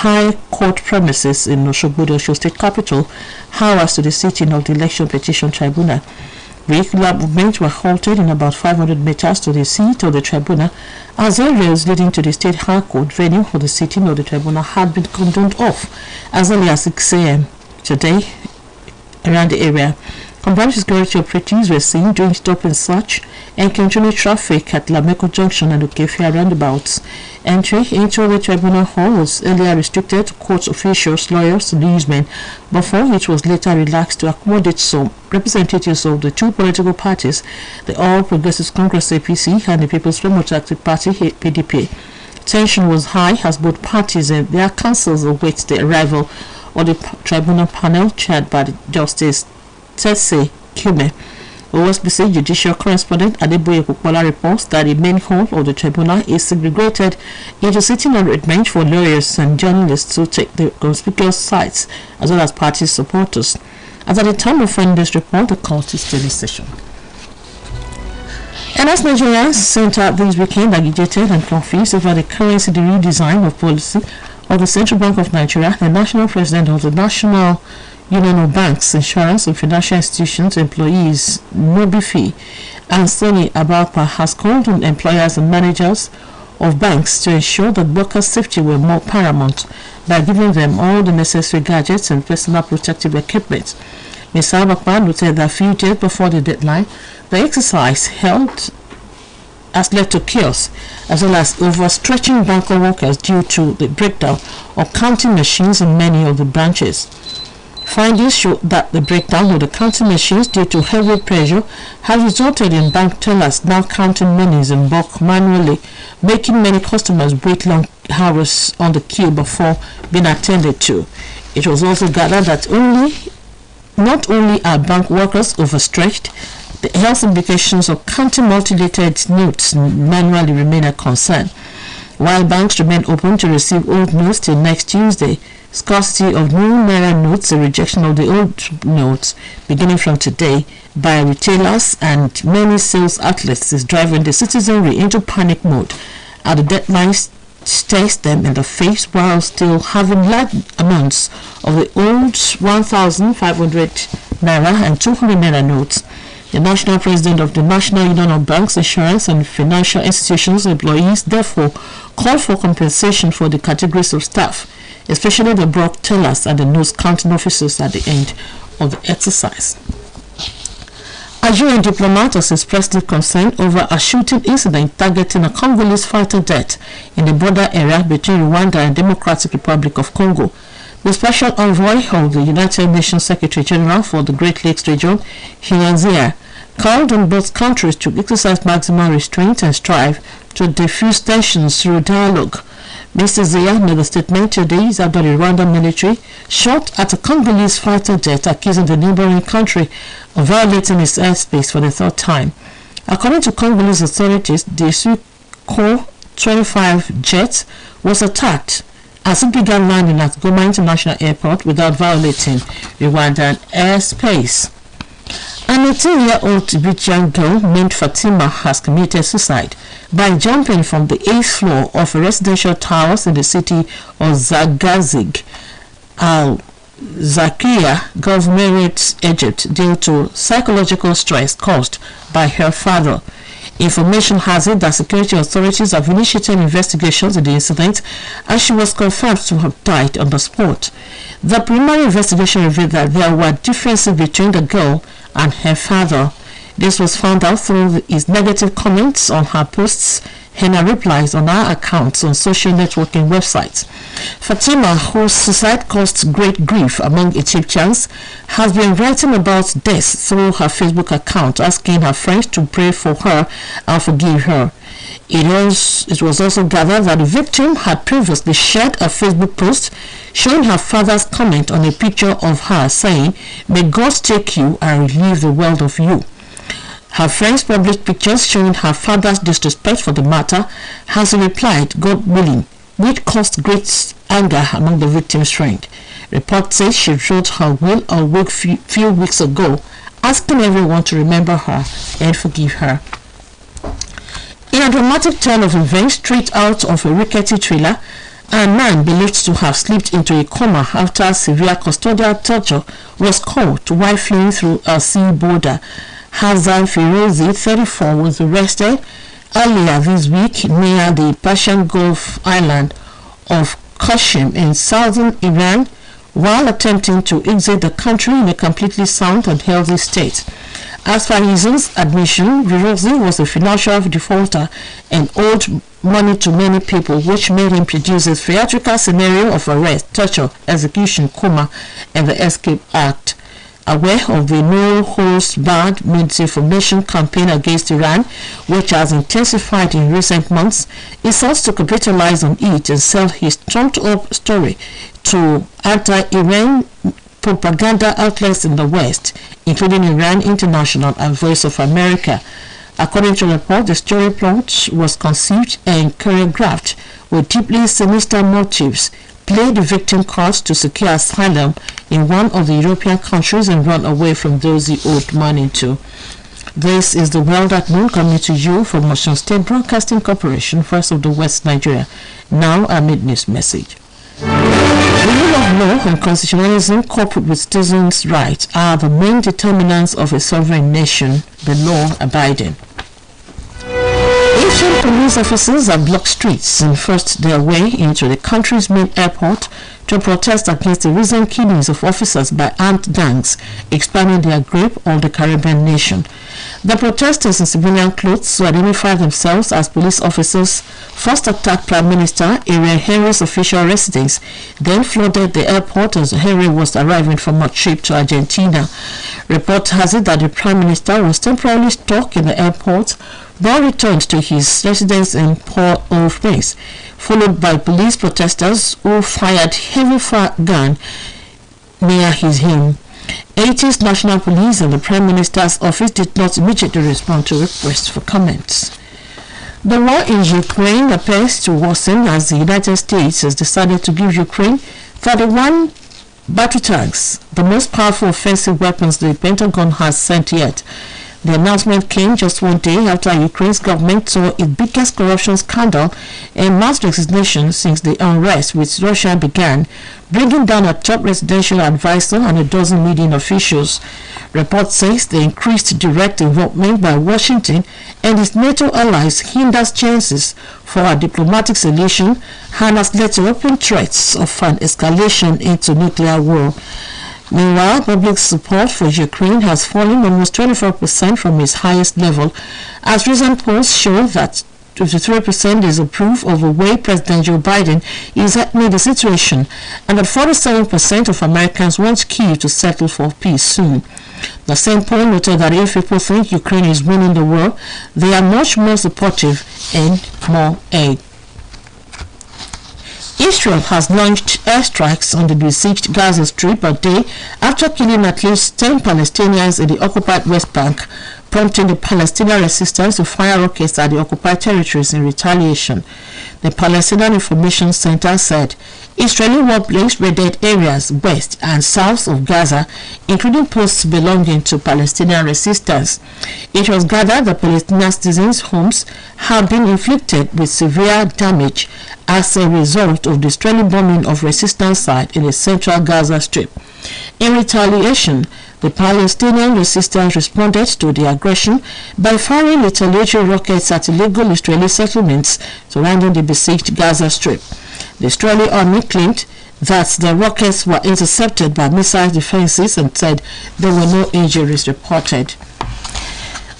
High Court premises in Osogbo, the Osho State capital, hours to the sitting of the Election Petition Tribunal. Vehicular movements were halted in about 500 meters to the seat of the tribunal, as areas leading to the State High Court venue for the sitting of the tribunal had been cordoned off as early as 6 a.m. today around the area. Combined security operatives were seen doing stop and search and controlling traffic at Lameko Junction and Okefia roundabouts. Entry into the tribunal hall was earlier restricted to court officials, lawyers, and newsmen, before it was later relaxed to accommodate some representatives of the two political parties, the All Progressives Congress APC and the People's Democratic Party PDP. Tension was high as both parties and their councils await the arrival of the tribunal panel chaired by Justice Tese Kume. OSBC judicial correspondent Adeboye Kukwala reports that the main hall of the tribunal is segregated into sitting arrangements for lawyers and journalists to take the conspicuous sites, as well as party supporters. As at the time of finding this report, the court is still in session. And as Nigerians sent out this weekend agitated and confused over the currency redesign of policy of the Central Bank of Nigeria, the national president of the National Union of Banks, Insurance and Financial Institutions Employees, NOBIFI, and Sani Abakpa, has called on employers and managers of banks to ensure that workers' safety were more paramount by giving them all the necessary gadgets and personal protective equipment. Mr. Abakpa noted that a few days before the deadline, the exercise held has led to chaos, as well as overstretching banker workers due to the breakdown of counting machines in many of the branches. Findings show that the breakdown of the counting machines due to heavy pressure has resulted in bank tellers now counting monies in bulk manually, making many customers wait long hours on the queue before being attended to. It was also gathered that not only are bank workers overstretched, the health implications of counting multi-layered notes manually remain a concern. While banks remain open to receive old notes till next Tuesday, scarcity of new Naira notes, the rejection of the old notes beginning from today by retailers and many sales outlets is driving the citizenry into panic mode, and the deadline stares them in the face while still having large amounts of the old 1,500 Naira and 200 Naira notes. The national president of the National Union of Banks, Insurance and Financial Institutions Employees therefore called for compensation for the categories of staff, especially the bulk tellers and the nose counting officers at the end of the exercise. A UN diplomat has expressed deep concern over a shooting incident targeting a Congolese fighter jet in the border area between Rwanda and Democratic Republic of Congo. The special envoy of the United Nations Secretary General for the Great Lakes region, Hiranzia, called on both countries to exercise maximum restraint and strive to defuse tensions through dialogue. Mr. Zia made a statement today after the Rwandan military shot at a Congolese fighter jet, accusing the neighboring country of violating its airspace for the third time. According to Congolese authorities, the Su-25 jet was attacked as it began landing at Goma International Airport without violating Rwandan airspace. An 18-year-old Tibetan girl named Fatima has committed suicide by jumping from the 8th floor of a residential tower in the city of Zagazig, Al-Zakiya, Governorate, Egypt, due to psychological stress caused by her father. Information has it that security authorities have initiated investigations into the incident, and she was confirmed to have died on the spot. The preliminary investigation revealed that there were differences between the girl and her father. This was found out through his negative comments on her posts and her replies on her accounts on social networking websites. Fatima, whose suicide caused great grief among Egyptians, has been writing about death through her Facebook account, asking her friends to pray for her and forgive her. It was also gathered that the victim had previously shared a Facebook post showing her father's comment on a picture of her, saying, "May God take you and relieve the world of you." Her friends published pictures showing her father's disrespect for the matter, as he replied, "God willing," which caused great anger among the victim's friend. Reports say she wrote her will a few weeks ago, asking everyone to remember her and forgive her. In a dramatic turn of events straight out of a rickety trailer, A man believed to have slipped into a coma after severe custodial torture was caught while fleeing through a sea border. Hazan Firozi, 34, was arrested earlier this week near the Persian Gulf island of Qashim in southern Iran while attempting to exit the country in a completely sound and healthy state. As for his own admission, Firozi was a financial defaulter and owed money to many people, which made him produce a theatrical scenario of arrest, torture, execution, coma, and the Escape Act. Aware of the no-holds-barred misinformation campaign against Iran, which has intensified in recent months, he sought to capitalize on it and sell his trumped-up story to anti-Iran propaganda outlets in the West, including Iran International and Voice of America. According to report, the story plot was conceived and choreographed with deeply sinister motives, play the victim cards to secure asylum in one of the European countries and run away from those he owed money to. This is the World at Noon, coming to you from Osun State Broadcasting Corporation, First of the West, Nigeria. Now, our mid-news message. The rule of law and constitutionalism coupled with citizens' rights are the main determinants of a sovereign nation, the law abiding. Asian police officers have blocked streets and forced their way into the country's main airport to protest against the recent killings of officers by armed gangs, expanding their grip on the Caribbean nation. The protesters in civilian clothes who identify themselves as police officers first attacked Prime Minister Ariel Henry's official residence, then flooded the airport as Henry was arriving from a trip to Argentina. Report has it that the Prime Minister was temporarily stuck in the airport, then returned to his residence in Port-au-Prince, followed by police protesters who fired heavy fire gun near his home. 80's National Police and the Prime Minister's office did not immediately respond to requests for comments. The war in Ukraine appears to worsen as the United States has decided to give Ukraine 31 battle tanks, the most powerful offensive weapons the Pentagon has sent yet. The announcement came just one day after Ukraine's government saw its biggest corruption scandal and mass resignation since the unrest with Russia began, bringing down a top residential advisor and a dozen leading officials. Report says the increased direct involvement by Washington and its NATO allies hinders chances for a diplomatic solution and has led to open threats of an escalation into nuclear war. Meanwhile, public support for Ukraine has fallen almost 24% from its highest level, as recent polls show that 53% disapprove of the way President Joe Biden is handling the situation, and that 47% of Americans want Kyiv to settle for peace soon. The same poll noted that if people think Ukraine is winning the war, they are much more supportive and more aid. Israel has launched airstrikes on the besieged Gaza Strip a day after killing at least 10 Palestinians in the occupied West Bank, prompting the Palestinian resistance to fire rockets at the occupied territories in retaliation. The Palestinian Information Center said Israeli warplanes raided areas west and south of Gaza, including posts belonging to Palestinian resistance. It was gathered that Palestinian citizens' homes have been inflicted with severe damage as a result of the Israeli bombing of resistance sites in the central Gaza Strip. In retaliation, the Palestinian resistance responded to the aggression by firing retaliatory rockets at illegal Israeli settlements surrounding the besieged Gaza Strip. The Israeli army claimed that the rockets were intercepted by missile defenses and said there were no injuries reported.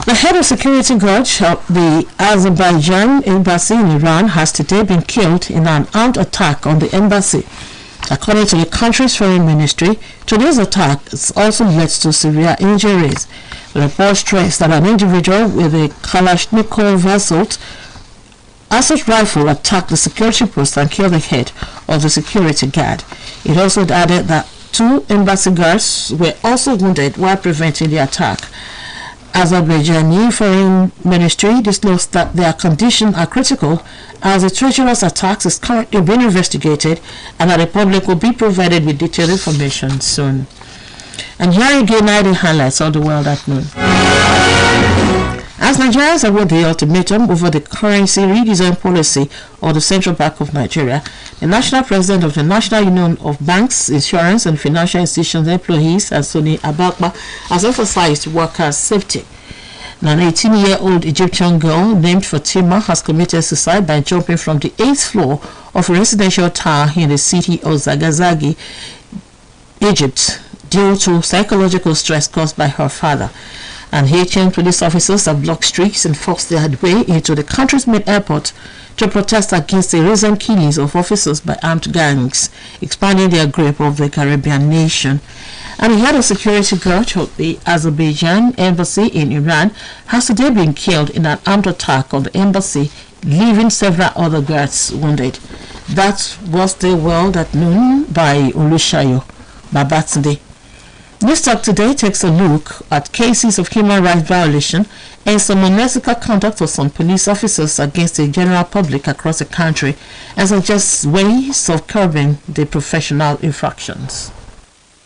The head of security guard of the Azerbaijan embassy in Iran has today been killed in an armed attack on the embassy. According to the country's foreign ministry, today's attack has also led to severe injuries. The report stressed that an individual with a Kalashnikov assault rifle attacked the security post and killed the head of the security guard. It also added that 2 embassy guards were also wounded while preventing the attack. Azerbaijani Foreign Ministry disclosed that their conditions are critical as the treacherous attacks is currently being investigated and that the public will be provided with detailed information soon. And here again are the highlights of the World at Noon. As Nigerians await the ultimatum over the currency redesign policy of the Central Bank of Nigeria, the National President of the National Union of Banks, Insurance and Financial Institutions Employees, Anthony Abakpa, has emphasized workers' safety. An 18-year-old Egyptian girl named Fatima has committed suicide by jumping from the 8th floor of a residential tower in the city of Zagazagi, Egypt, due to psychological stress caused by her father. And Haitian police officers have blocked streets and forced their way into the country's main airport to protest against the recent killings of officers by armed gangs, expanding their grip of the Caribbean nation. And the head of security guard of the Azerbaijan embassy in Iran has today been killed in an armed attack on the embassy, leaving several other guards wounded. That was the world at noon by Olusayo Babatunde. News Talk today takes a look at cases of human rights violation and some unethical conduct of some police officers against the general public across the country, and suggests ways of curbing the professional infractions.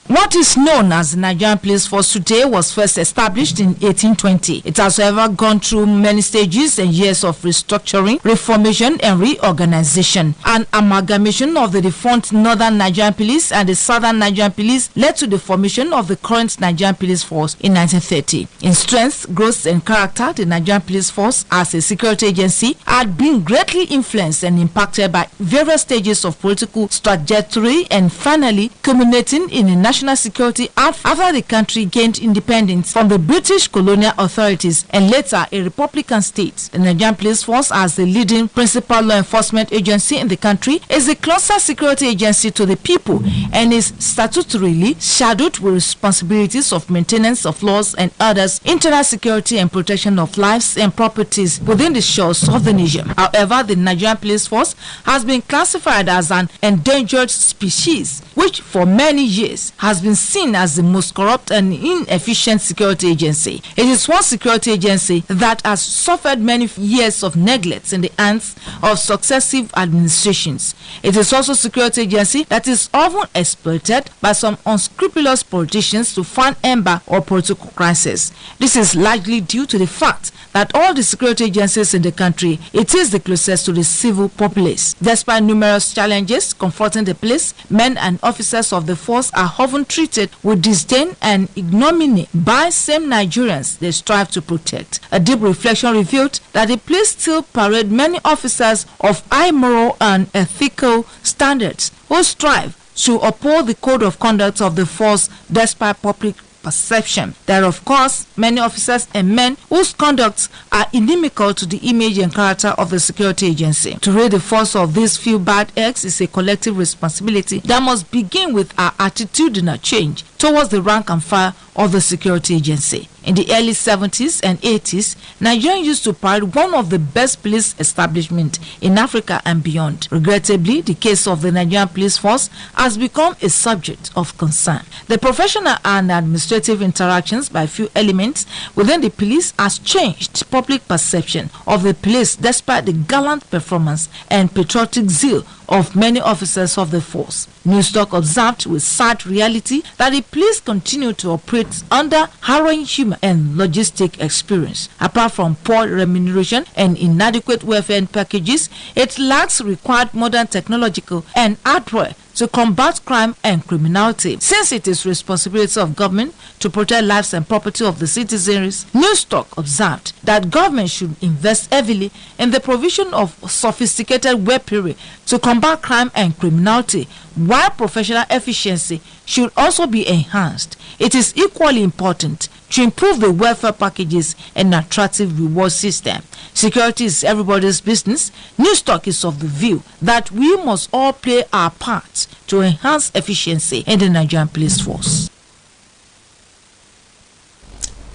What is known as the Nigerian Police Force today was first established in 1820. It has however gone through many stages and years of restructuring, reformation and reorganization. An amalgamation of the defunct Northern Nigerian Police and the Southern Nigerian Police led to the formation of the current Nigerian Police Force in 1930. In strength, growth and character, the Nigerian Police Force as a security agency had been greatly influenced and impacted by various stages of political trajectory and finally culminating in a national security after the country gained independence from the British colonial authorities and later a republican state. The Nigerian Police Force, as the leading principal law enforcement agency in the country, is the closest security agency to the people and is statutorily shadowed with responsibilities of maintenance of laws and others, internal security and protection of lives and properties within the shores of the nation. However, the Nigerian Police Force has been classified as an endangered species, which for many years has been seen as the most corrupt and inefficient security agency. It is one security agency that has suffered many years of neglect in the hands of successive administrations. It is also a security agency that is often exploited by some unscrupulous politicians to fund ember or political crisis. This is largely due to the fact that all the security agencies in the country, it is the closest to the civil populace. Despite numerous challenges confronting the police, men and officers of the force are often treated with disdain and ignominy by same Nigerians they strive to protect. A deep reflection revealed that the police still parade many officers of high moral and ethical standards who strive to uphold the code of conduct of the force despite public perception. There are, of course, many officers and men whose conducts are inimical to the image and character of the security agency. To rid the force of these few bad eggs is a collective responsibility that must begin with our attitudinal change towards the rank and file of the security agency. In the early 70s and 80s, Nigeria used to parade one of the best police establishments in Africa and beyond. Regrettably, the case of the Nigerian Police Force has become a subject of concern. The professional and administrative interactions by few elements within the police has changed public perception of the police despite the gallant performance and patriotic zeal of many officers of the force. Newstalk observed with sad reality that the police continue to operate under harrowing human and logistic experience. Apart from poor remuneration and inadequate welfare packages, it lacks required modern technological and hardware to combat crime and criminality. Since it is responsibility of government to protect lives and property of the citizens, Newstalk observed that government should invest heavily in the provision of sophisticated weaponry to combat crime and criminality, while professional efficiency should also be enhanced. It is equally important to improve the welfare packages and attractive reward system. Security is everybody's business. Newstalk is of the view that we must all play our part to enhance efficiency in the Nigerian Police Force.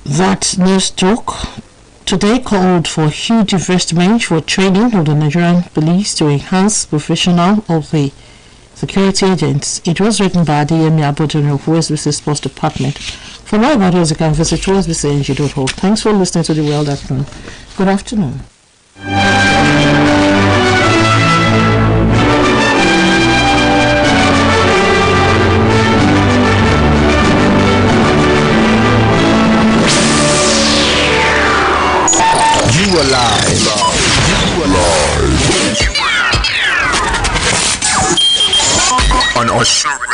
That Newstalk today called for huge investment for training of the Nigerian police to enhance professional of the security agents. It was written by Adeyemi Abodun of OSBC Sports Department. For more about us, you can visit osbcng.org. Thanks for listening to the World at Noon. Good afternoon. on Osun